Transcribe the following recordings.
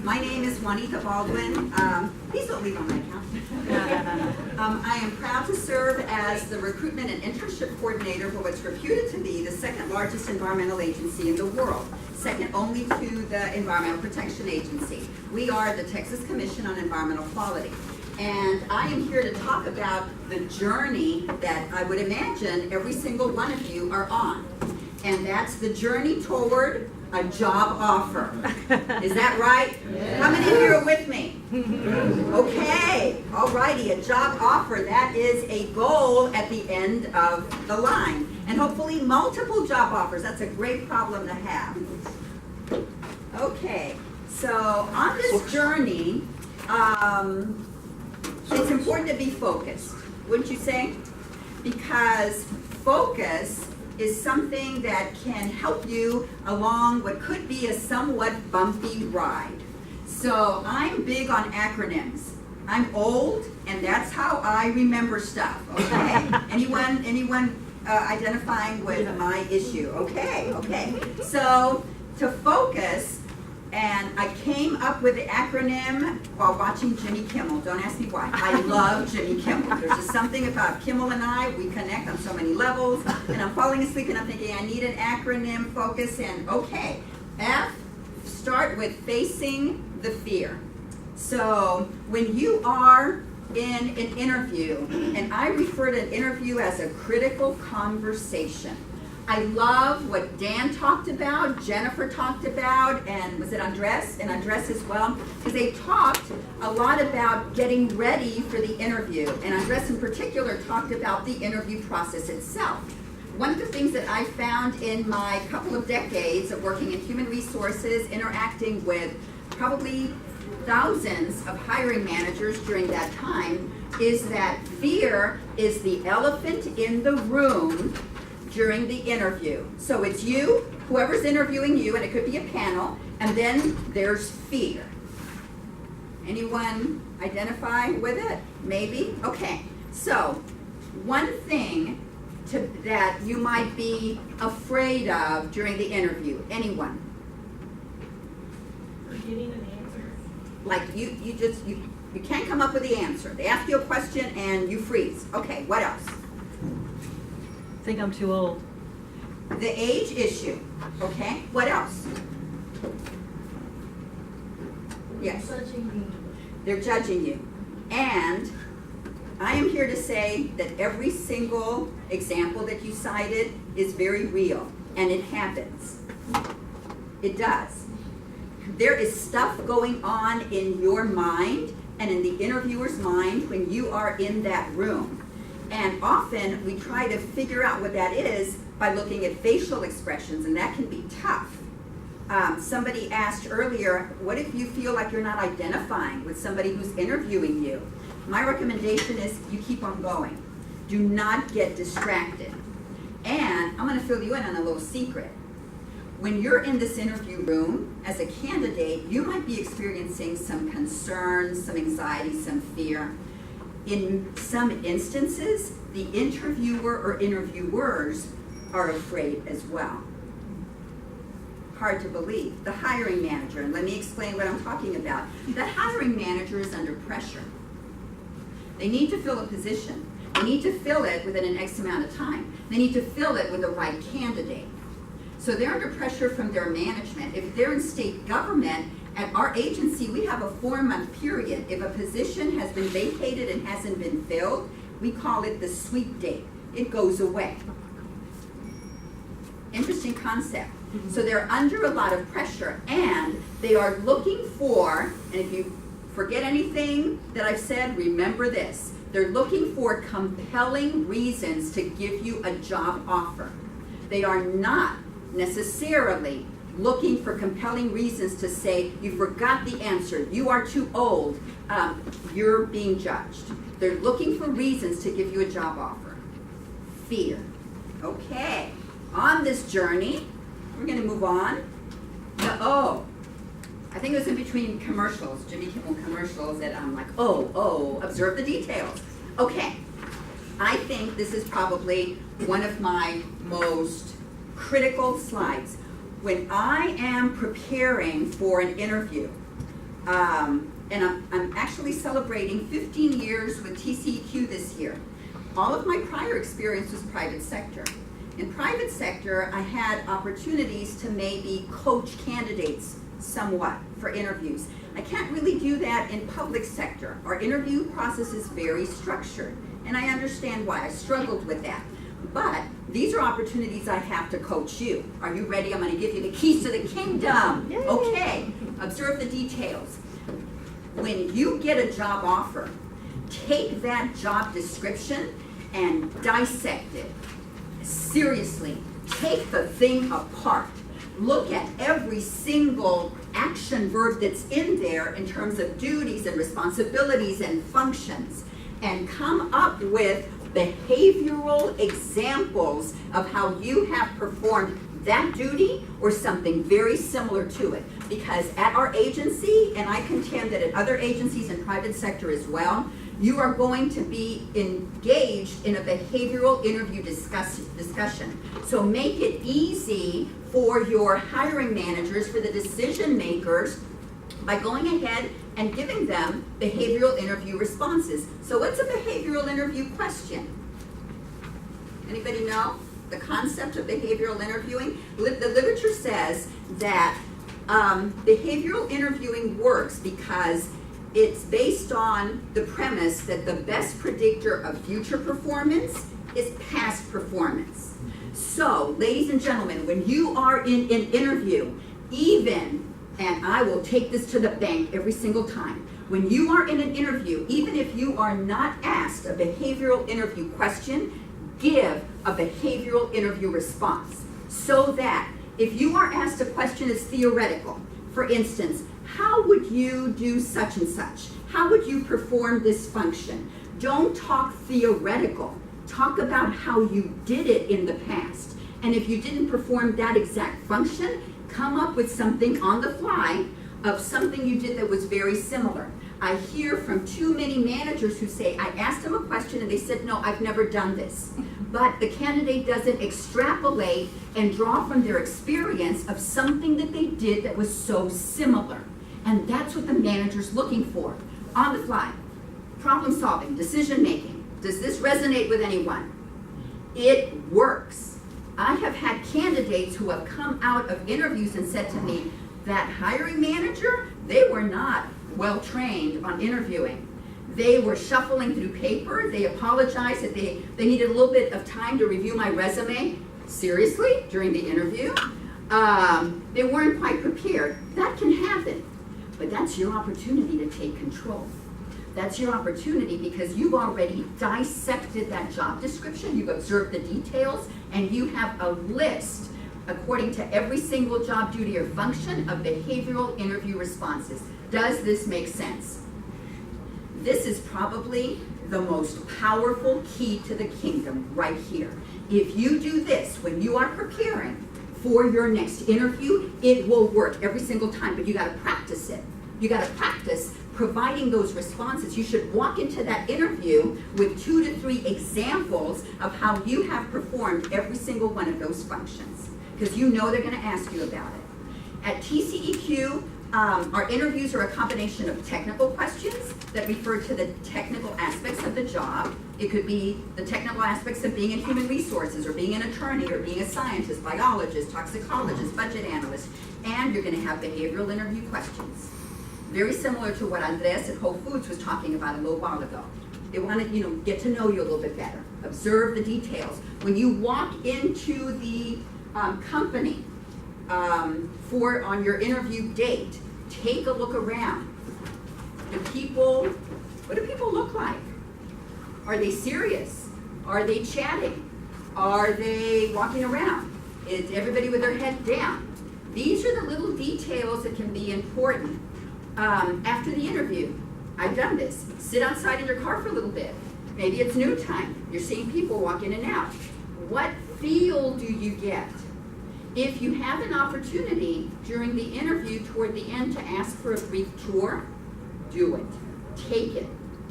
My name is Juanita Baldwin. Please don't leave on my account. I am proud to serve as the recruitment and internship coordinator for what's reputed to be the second largest environmental agency in the world, second only to the Environmental Protection Agency. We are the Texas Commission on Environmental Quality. And I am here to talk about the journey that I would imagine every single one of you are on. And that's the journey toward a job offer. Is that right? Yeah. How many of you are with me? Okay, all righty, a job offer. That is a goal at the end of the line. And hopefully multiple job offers. That's a great problem to have. Okay, so on this journey, it's important to be focused, wouldn't you say? Because focus is something that can help you along what could be a somewhat bumpy ride. So I'm big on acronyms. I'm old, and that's how I remember stuff, okay? Anyone identifying with my issue? Okay. So to focus, and I came up with the acronym while watching Jimmy Kimmel. Don't ask me why. I love Jimmy Kimmel. There's just something about Kimmel and I, we connect on so many levels. And I'm falling asleep and I'm thinking, I need an acronym, focus, and okay. F, start with facing the fear. So when you are in an interview, and I refer to an interview as a critical conversation. I love what Dan talked about, Jennifer talked about, and was it Andres? And Andres as well, because they talked a lot about getting ready for the interview. And Andres in particular talked about the interview process itself. One of the things that I found in my couple of decades of working in human resources, interacting with probably thousands of hiring managers during that time, is that fear is the elephant in the room during the interview. So it's you, whoever's interviewing you, and it could be a panel, and then there's fear. Anyone identify with it? Maybe? Okay. So one thing that you might be afraid of during the interview. Anyone? Forgetting an answer. Like you can't come up with the answer. They ask you a question and you freeze. Okay, what else? I think I'm too old. The age issue. Okay, what else? Yes. Judging me. They're judging you. And I am here to say that every single example that you cited is very real, and it happens. It does. There is stuff going on in your mind and in the interviewer's mind when you are in that room. And often we try to figure out what that is by looking at facial expressions, and that can be tough. Somebody asked earlier, what if you feel like you're not identifying with somebody who's interviewing you? My recommendation is you keep on going. Do not get distracted. And I'm going to fill you in on a little secret. When you're in this interview room as a candidate, you might be experiencing some concerns, some anxiety, some fear. In some instances, the interviewer or interviewers are afraid as well. Hard to believe. The hiring manager, and let me explain what I'm talking about. The hiring manager is under pressure. They need to fill a position. They need to fill it within an X amount of time. They need to fill it with the right candidate. So they're under pressure from their management. If they're in state government, at our agency, we have a 4-month period. If a position has been vacated and hasn't been filled, we call it the sweep date. It goes away. Interesting concept. So they're under a lot of pressure, and they are looking for, and if you forget anything that I've said, remember this. They're looking for compelling reasons to give you a job offer. They are not necessarily looking for compelling reasons to say, you forgot the answer, you are too old, you're being judged. They're looking for reasons to give you a job offer. Fear. Okay, on this journey, we're going to move on. The O. I think it was in between commercials, Jimmy Kimmel commercials, that I'm like, observe the details. Okay, I think this is probably one of my most critical slides. When I am preparing for an interview, And I'm actually celebrating 15 years with TCEQ this year. All of my prior experience was private sector. In private sector, I had opportunities to maybe coach candidates somewhat for interviews. I can't really do that in public sector. Our interview process is very structured, and I understand why. I struggled with that. But these are opportunities I have to coach you. Are you ready? I'm going to give you the keys to the kingdom. Yay. Okay, observe the details. When you get a job offer, take that job description and dissect it. Seriously, take the thing apart. Look at every single action verb that's in there in terms of duties and responsibilities and functions, and come up with behavioral examples of how you have performed that duty or something very similar to it. Because at our agency, and I contend that at other agencies in private sector as well, you are going to be engaged in a behavioral interview discussion. So make it easy for your hiring managers, for the decision makers, by going ahead and giving them behavioral interview responses. So what's a behavioral interview question? Anybody know the concept of behavioral interviewing? The literature says that behavioral interviewing works because it's based on the premise that the best predictor of future performance is past performance. So, ladies and gentlemen, when you are in an interview, even, and I will take this to the bank every single time, when you are in an interview, even if you are not asked a behavioral interview question, give a behavioral interview response. So that if you are asked a question that's theoretical, for instance, how would you do such and such? How would you perform this function? Don't talk theoretical. Talk about how you did it in the past. And if you didn't perform that exact function, come up with something on the fly of something you did that was very similar. I hear from too many managers who say, I asked them a question and they said, no, I've never done this. But the candidate doesn't extrapolate and draw from their experience of something that they did that was so similar. And that's what the manager's looking for. On the fly, problem solving, decision making. Does this resonate with anyone? It works. I have had candidates who have come out of interviews and said to me, that hiring manager, they were not well trained on interviewing. They were shuffling through paper. They apologized that they needed a little bit of time to review my resume. Seriously, during the interview. They weren't quite prepared. That can happen. But that's your opportunity to take control. That's your opportunity because you've already dissected that job description, you've observed the details, and you have a list, according to every single job duty or function, of behavioral interview responses. Does this make sense? This is probably the most powerful key to the kingdom right here. If you do this when you are preparing for your next interview, it will work every single time, but you gotta practice it. You gotta practice providing those responses. You should walk into that interview with 2 to 3 examples of how you have performed every single one of those functions, because you know they're gonna ask you about it. At TCEQ, our interviews are a combination of technical questions that refer to the technical aspects of the job. It could be the technical aspects of being in human resources, or being an attorney, or being a scientist, biologist, toxicologist, budget analyst, and you're gonna have behavioral interview questions. Very similar to what Andres at Whole Foods was talking about a little while ago. They want to, get to know you a little bit better. Observe the details. When you walk into the company on your interview date, take a look around. What do people look like? Are they serious? Are they chatting? Are they walking around? Is everybody with their head down? These are the little details that can be important. After the interview, I've done this. Sit outside in your car for a little bit. Maybe it's noon time. You're seeing people walk in and out. What feel do you get? If you have an opportunity during the interview toward the end to ask for a brief tour, do it. Take it.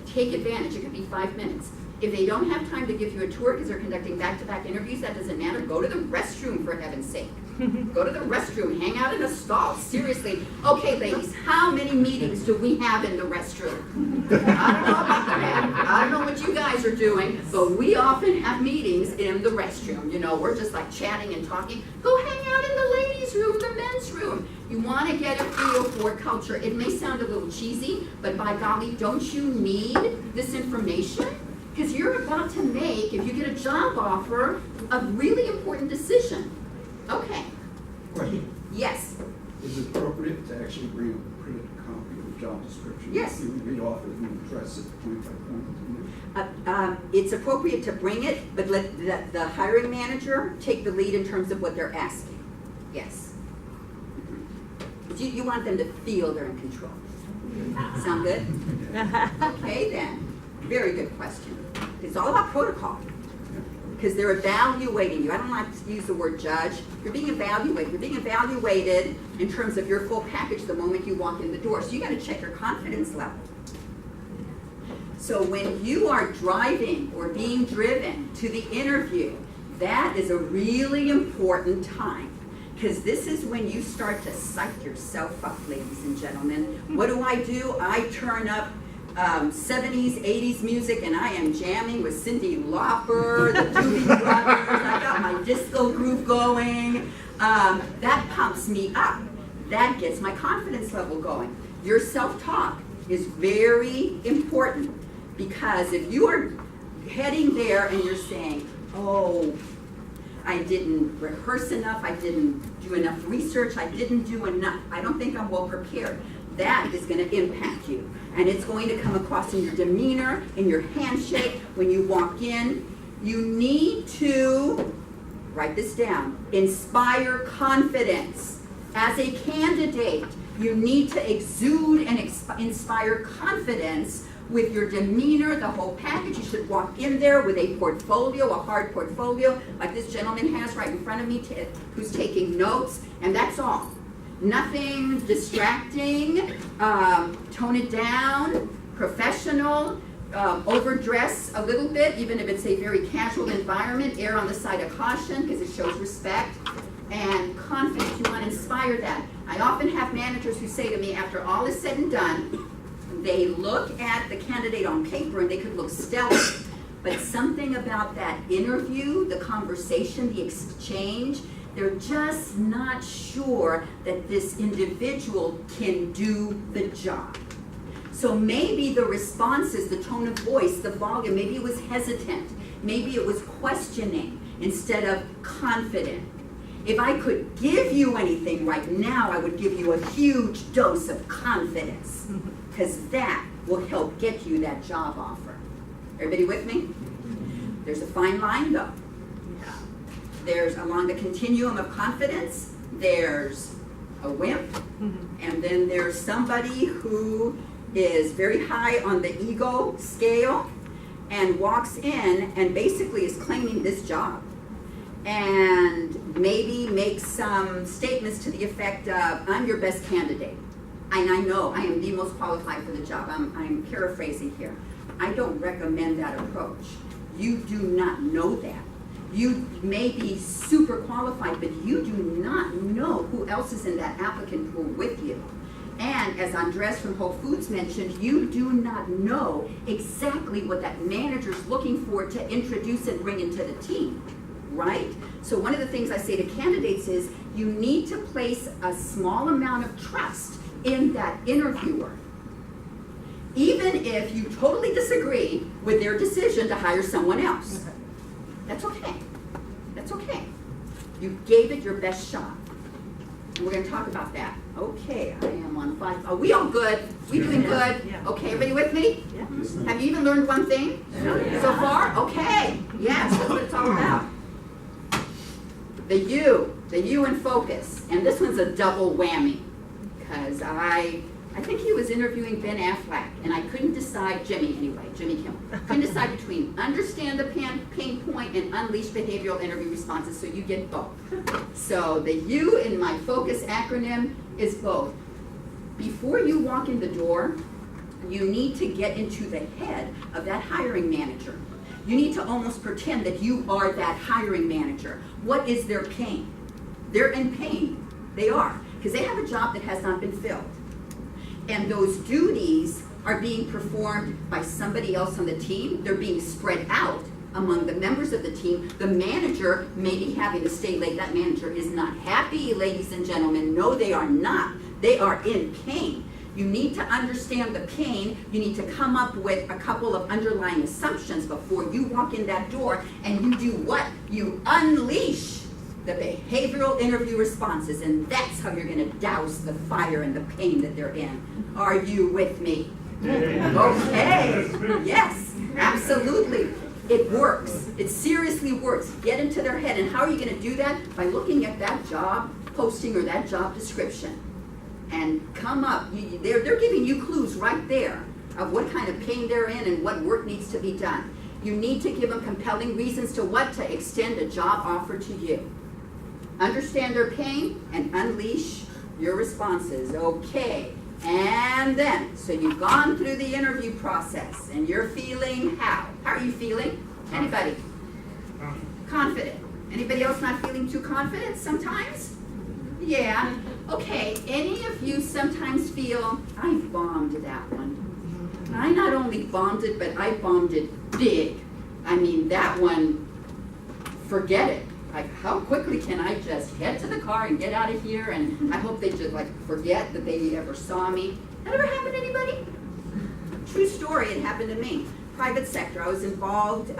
Take advantage. It could be 5 minutes. If they don't have time to give you a tour because they're conducting back-to-back interviews, that doesn't matter. Go to the restroom, for heaven's sake. Go to the restroom, hang out in a stall, seriously. Okay, ladies, how many meetings do we have in the restroom? I don't know about the men, I don't know what you guys are doing, but we often have meetings in the restroom. You know, we're just like chatting and talking. Go hang out in the ladies' room, the men's room. You want to get a feel for culture. It may sound a little cheesy, but by golly, don't you need this information? Because you're about to make, if you get a job offer, a really important decision. Okay. Question. Yes. Is it appropriate to actually bring a printed copy of the job description? Yes. You read off it and address it point by point? It's appropriate to bring it, but let the hiring manager take the lead in terms of what they're asking. Yes. But you want them to feel they're in control. Sound good? Okay then. Very good question. It's all about protocol. Because they're evaluating you. I don't like to use the word judge. You're being evaluated. You're being evaluated in terms of your full package the moment you walk in the door. So you got to check your confidence level. So when you are driving or being driven to the interview, that is a really important time. Because this is when you start to psych yourself up, ladies and gentlemen. What do? I turn up 70s, 80s music, and I am jamming with Cyndi Lauper, the Doobie Brothers. I got my disco groove going. That pumps me up. That gets my confidence level going. Your self-talk is very important, because if you are heading there and you're saying, oh, I didn't rehearse enough, I didn't do enough research, I didn't do enough, I don't think I'm well prepared, that is going to impact you. And it's going to come across in your demeanor, in your handshake, when you walk in. You need to, write this down, inspire confidence. As a candidate, you need to exude and inspire confidence with your demeanor, the whole package. You should walk in there with a portfolio, a hard portfolio, like this gentleman has right in front of me, who's taking notes, and that's all. Nothing distracting, tone it down, professional, overdress a little bit, even if it's a very casual environment, err on the side of caution because it shows respect, and confidence. You want to inspire that. I often have managers who say to me, after all is said and done, they look at the candidate on paper and they could look stellar, but something about that interview, the conversation, the exchange, they're just not sure that this individual can do the job. So maybe the responses, the tone of voice, the volume, maybe it was hesitant, maybe it was questioning instead of confident. If I could give you anything right now, I would give you a huge dose of confidence, because that will help get you that job offer. Everybody with me? There's a fine line though. There's, along the continuum of confidence, there's a wimp, and then there's somebody who is very high on the ego scale and walks in and basically is claiming this job, and maybe makes some statements to the effect of, I'm your best candidate, and I know I am the most qualified for the job. I'm paraphrasing here. I don't recommend that approach. You do not know that. You may be super qualified, but you do not know who else is in that applicant pool with you. And as Andres from Whole Foods mentioned, you do not know exactly what that manager's looking for to introduce and bring into the team, right? So one of the things I say to candidates is, you need to place a small amount of trust in that interviewer. Even if you totally disagree with their decision to hire someone else. That's okay. That's okay. You gave it your best shot. And we're going to talk about that. Okay, I am on 5. Are we all good? We doing good? Yeah. Okay, everybody with me? Yeah. Have you even learned one thing so far? Okay. Yes, that's what it's all about. The you in focus. And this one's a double whammy. Because I think he was interviewing Ben Affleck, and I couldn't decide, Jimmy Kimmel, couldn't decide between understand the pain point and unleash behavioral interview responses, so you get both. So the U in my focus acronym is both. Before you walk in the door, you need to get into the head of that hiring manager. You need to almost pretend that you are that hiring manager. What is their pain? They're in pain. They are, because they have a job that has not been filled. And those duties are being performed by somebody else on the team. They're being spread out among the members of the team. The manager may be having to stay late. That manager is not happy, ladies and gentlemen. No, they are not. They are in pain. You need to understand the pain. You need to come up with a couple of underlying assumptions before you walk in that door, and you do what? You unleash the behavioral interview responses, and that's how you're going to douse the fire and the pain that they're in. Are you with me? Okay. Yes, absolutely. It works. It seriously works. Get into their head. And how are you going to do that? By looking at that job posting or that job description. And come up. They're giving you clues right there of what kind of pain they're in and what work needs to be done. You need to give them compelling reasons to what? To extend a job offer to you. Understand their pain and unleash your responses. Okay. And then, so you've gone through the interview process and you're feeling how? How are you feeling? Anybody? Confident. Anybody else not feeling too confident sometimes? Yeah. Okay. Any of you sometimes feel, I bombed that one. I not only bombed it, but I bombed it big. I mean, that one, forget it. Like, how quickly can I just head to the car and get out of here, and I hope they just like forget that they ever saw me. That ever happened to anybody? True story, it happened to me. Private sector, I was involved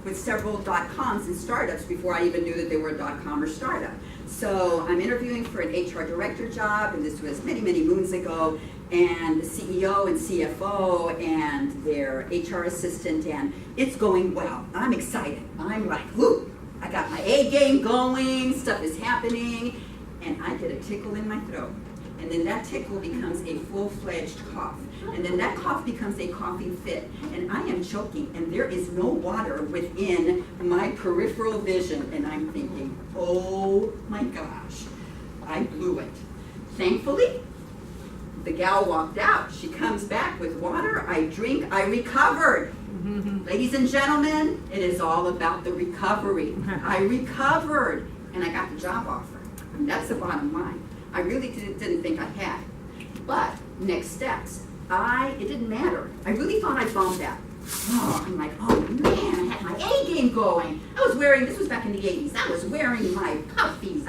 with several .coms and startups before I even knew that they were a .com or startup. So I'm interviewing for an HR director job, and this was many, many moons ago, and the CEO and CFO and their HR assistant, and it's going well. I'm excited. I'm like, whoo! I got my A game going, stuff is happening, and I get a tickle in my throat. And then that tickle becomes a full-fledged cough. And then that cough becomes a coughing fit. And I am choking, and there is no water within my peripheral vision. And I'm thinking, oh my gosh, I blew it. Thankfully, the gal walked out. She comes back with water, I drink, I recovered. Ladies and gentlemen, it is all about the recovery. I recovered, and I got the job offer. And that's the bottom line. I really didn't think I had. But next steps, it didn't matter. I really thought I bombed that. Oh, I'm like, oh man, I had my A game going. I was wearing, this was back in the 80s, I was wearing my puffy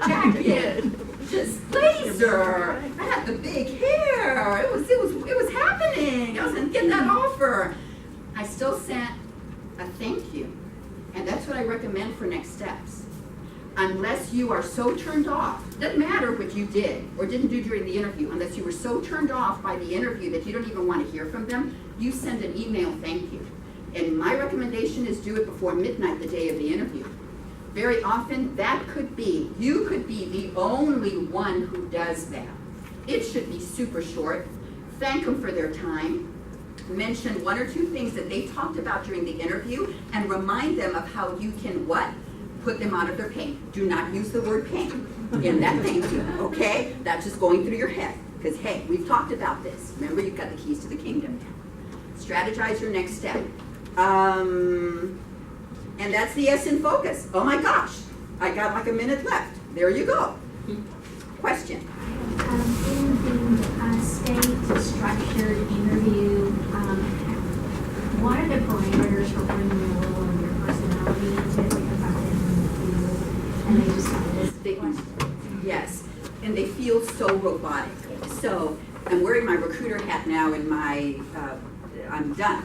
jacket. Just blazer. I had the big hair. It was happening. I was gonna get that offer. I still sent a thank you. And that's what I recommend for next steps. Unless you are so turned off, doesn't matter what you did or didn't do during the interview, unless you were so turned off by the interview that you don't even want to hear from them, you send an email thank you. And my recommendation is do it before midnight the day of the interview. Very often, you could be the only one who does that. It should be super short. Thank them for their time. Mention one or two things that they talked about during the interview and remind them of how you can what? Put them out of their pain. Do not use the word pain in that thank you, okay? That's just going through your head. Because, hey, we've talked about this. Remember, you've got the keys to the kingdom now. Strategize your next step. And that's the S in focus. Oh my gosh, I got like a minute left. There you go. Question. In the state structured interview, what are the parameters for bringing a little of your personality into it? Because I've been in the field and they just have this question. Yes, and they feel so robotic. So I'm wearing my recruiter hat now and I'm done.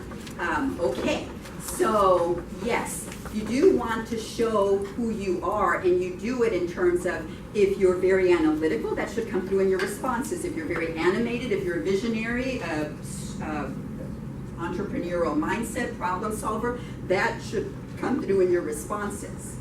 Okay, so yes, you do want to show who you are, and you do it in terms of if you're very analytical, that should come through in your responses. If you're very animated, if you're a visionary, entrepreneurial mindset, problem solver, that should come through in your responses.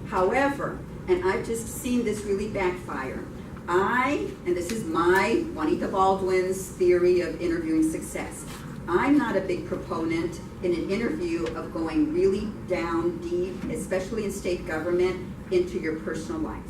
However, and I've just seen this really backfire, and this is my Juanita Baldwin's theory of interviewing success, I'm not a big proponent in an interview of going really down deep, especially in state government, into your personal life.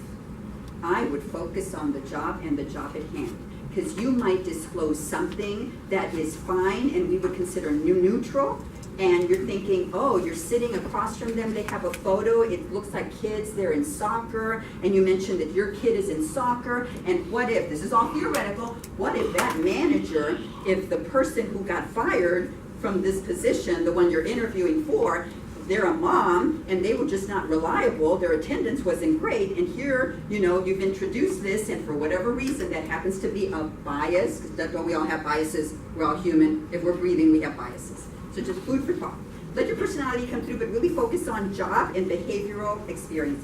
I would focus on the job and the job at hand. because you might disclose something that is fine and we would consider neutral, and you're thinking, oh, you're sitting across from them, they have a photo, it looks like kids, they're in soccer, and you mentioned that your kid is in soccer, and what if, this is all theoretical, what if that manager, if the person who got fired from this position, the one you're interviewing for, they're a mom and they were just not reliable, their attendance wasn't great, and here, you know, you've introduced this, and for whatever reason that happens to be a bias, because don't we all have biases, we're all human, if we're breathing we have biases. So just food for thought. Let your personality come through, but really focus on job and behavioral experiences.